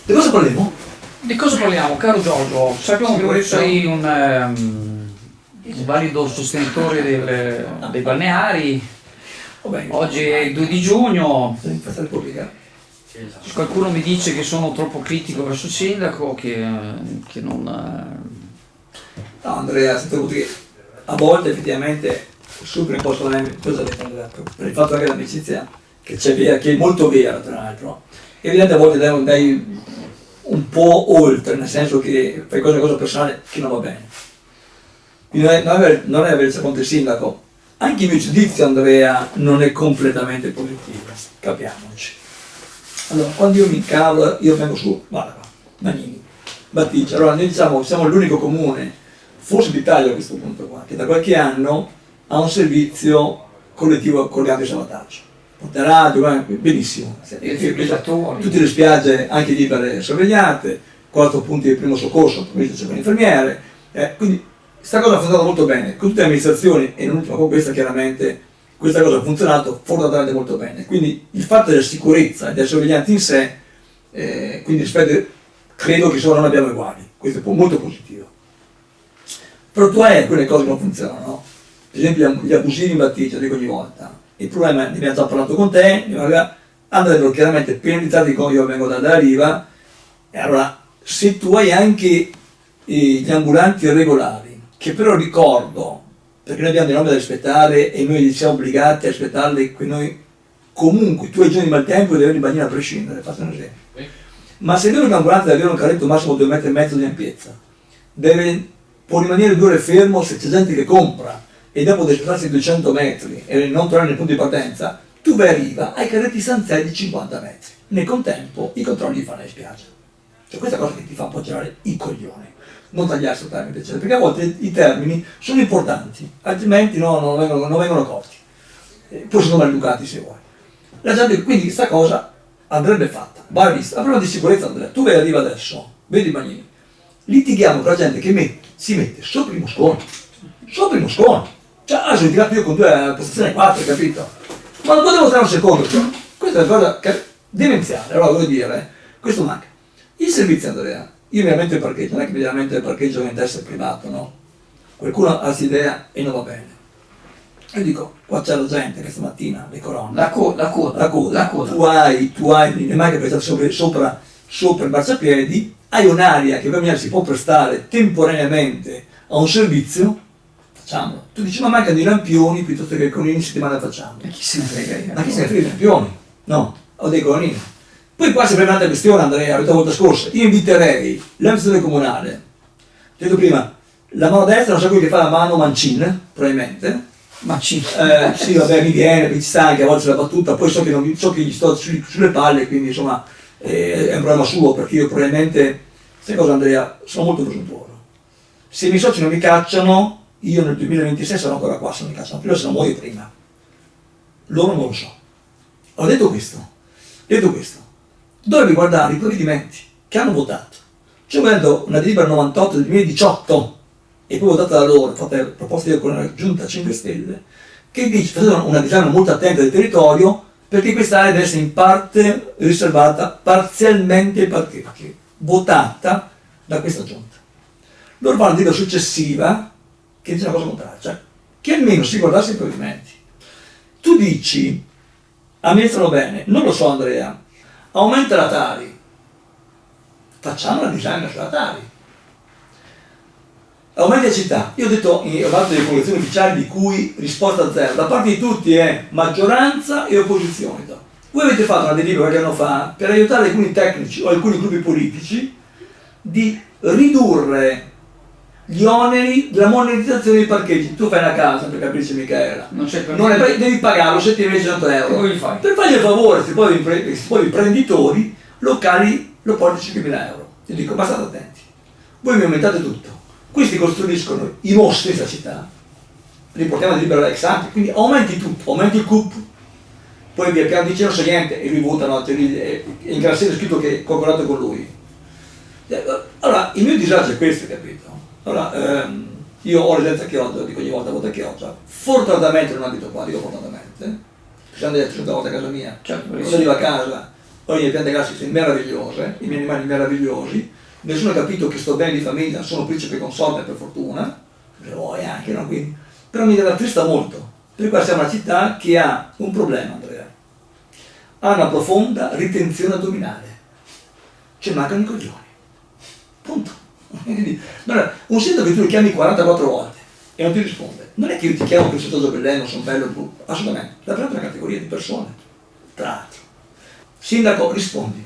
Di cosa parliamo? Di cosa parliamo, caro Giorgio? Sappiamo che tu sei un valido sostenitore dei balneari. Oggi è il 2 di giugno. Qualcuno mi dice che sono troppo critico verso il sindaco, che non... No, Andrea, a volte effettivamente supera un po' per il fatto che l'amicizia che c'è vera, che è molto vera tra l'altro, evidente a volte dai un po' oltre, nel senso che fai una cosa personale che non va bene. Quindi non è avere contro il sindaco. Anche il mio giudizio, Andrea, non è completamente positivo, capiamoci. Allora, quando io mi incavolo, io vengo su, guarda, Magnini, Battigia. Allora, noi diciamo che siamo l'unico comune, forse d'Italia a questo punto qua, che da qualche anno ha un servizio collettivo collegato di salvataggio. Radio, benissimo. Tutte le spiagge anche libere sorvegliate, 4 punti di primo soccorso, c'è un infermiere, quindi questa cosa ha funzionato molto bene, con tutte le amministrazioni, e non ultima con questa chiaramente, questa cosa ha funzionato fortunatamente molto bene. Quindi il fatto della sicurezza e della sorveglianza in sé, quindi rispetto, credo che solo non abbiamo uguali, questo è molto positivo. Però tu hai alcune cose che non funzionano, no? Per esempio gli abusivi in Battigia, dico ogni volta. Il problema, ne abbiamo già parlato con te, andrebbero chiaramente penalizzati come io vengo dalla riva, e allora se tu hai anche gli ambulanti irregolari, che però ricordo, perché noi abbiamo delle norme da rispettare e noi siamo obbligati a rispettarle, che noi comunque tu hai giorni di maltempo devi avere il bagnino a prescindere, faccio un esempio. Ma se vedo che l'ambulante deve avere un carretto massimo 2,5 metri di ampiezza, può rimanere 2 ore fermo se c'è gente che compra, e dopo deve spostarsi 200 metri e non tornare nel punto di partenza, tu vai a riva, hai carretti stanziali di 50 metri. Nel contempo i controlli li fanno in spiaggia. Cioè questa cosa che ti fa un po' girare i coglioni. Non tagliarsi il termine, eccetera, perché a volte i termini sono importanti, altrimenti non vengono colti. Poi sono maleducati se vuoi. La gente, quindi questa cosa andrebbe fatta, va vista. La prima di sicurezza, Andrea, tu vai a riva adesso, vedi i bagnini, litighiamo con la gente che si mette sopra i mosconi. Sopra i mosconi. Cioè, sono litigato io con 2 postazioni 4, capito? Ma non potevo stare un secondo. Questa è una cosa demenziale. Allora voglio dire, questo manca. Il servizio, Andrea, io mi lamento il parcheggio, non è che mi lamento il parcheggio che deve essere privato, no? Qualcuno ha questa idea e non va bene. Io dico, qua c'è la gente che stamattina, le colonne. La coda. Tu hai le macchine per stare sopra il marciapiedi, hai un'area che si può prestare temporaneamente a un servizio. Facciamolo. Tu dici ma mancano i lampioni piuttosto che con in settimana facciamo. Ma chi se ne frega? Ma chi se ne frega i lampioni? No, ho dei colonnini. Poi qua si prende un'altra questione, Andrea, la volta scorsa. Io inviterei l'amministrazione comunale. Ti ho detto prima, la mano destra non so quello che fa la mano mancina, probabilmente. Mancina. Sì, vabbè, mi viene, mi sta anche a volte la battuta, poi so che gli sto sulle palle, quindi insomma è un problema suo, perché io probabilmente, sai cosa Andrea, sono molto presuntuoso. Se i miei soci non mi cacciano, io nel 2026 sarò ancora qua se non mi cacciano prima, se non muoio prima. Loro non lo so. Ho detto questo. Dovrebbe guardare i provvedimenti che hanno votato. Cioè vedendo una delibera 98 del 2018 e poi votata da loro, fatta proposta con la giunta 5 Stelle, che dice, facendo una disciplina molto attenta del territorio, perché quest'area deve essere in parte riservata parzialmente ai parcheggi, votata da questa giunta. Loro fanno una delibera successiva che dice una cosa contraria, cioè che almeno si guardasse i provvedimenti. Tu dici, amministrano bene, non lo so Andrea, aumenta la Tari, facciamo la design sulla Tari. Aumenta la città, io ho detto, ho fatto delle comunicazioni ufficiali di cui risposta zero, da parte di tutti è maggioranza e opposizione. Voi avete fatto una delibera qualche anno fa per aiutare alcuni tecnici o alcuni gruppi politici di ridurre gli oneri della monetizzazione dei parcheggi. Tu fai una casa, per capirci Michela, devi pagarlo 7.100 euro. Come li fai? Per fargli il favore, se poi gli imprenditori locali lo porti 5.000 euro. Ti dico, ma state attenti. Voi mi aumentate tutto. Questi costruiscono i mostri di questa città, li portiamo a libera ex ante, quindi aumenti tutto, aumenti il CUP, poi via piano dice non so niente e lui vota, no, in gran senso è scritto che è concordato con lui. Allora, il mio disagio è questo, capito? Allora, io ho residenza a Chioggia, dico ogni volta vota a Chioggia, fortunatamente non abito qua, dico fortunatamente, ci sono detto 100 volte a casa mia, certo, quando arrivo a casa Poi le mie piante gastriche sono meravigliose, i miei animali meravigliosi, nessuno ha capito che sto bene di famiglia, sono principe consorte per fortuna, se vuoi anche, no? Quindi, però mi rattrista molto, perché qua siamo una città che ha un problema, Andrea, ha una profonda ritenzione addominale, ci mancano i coglioni, punto. Un sindaco che tu lo chiami 44 volte e non ti risponde, non è che io ti chiamo per il sottoso belleno, sono bello, assolutamente, la prendo una categoria di persone, tra l'altro. Sindaco, rispondi.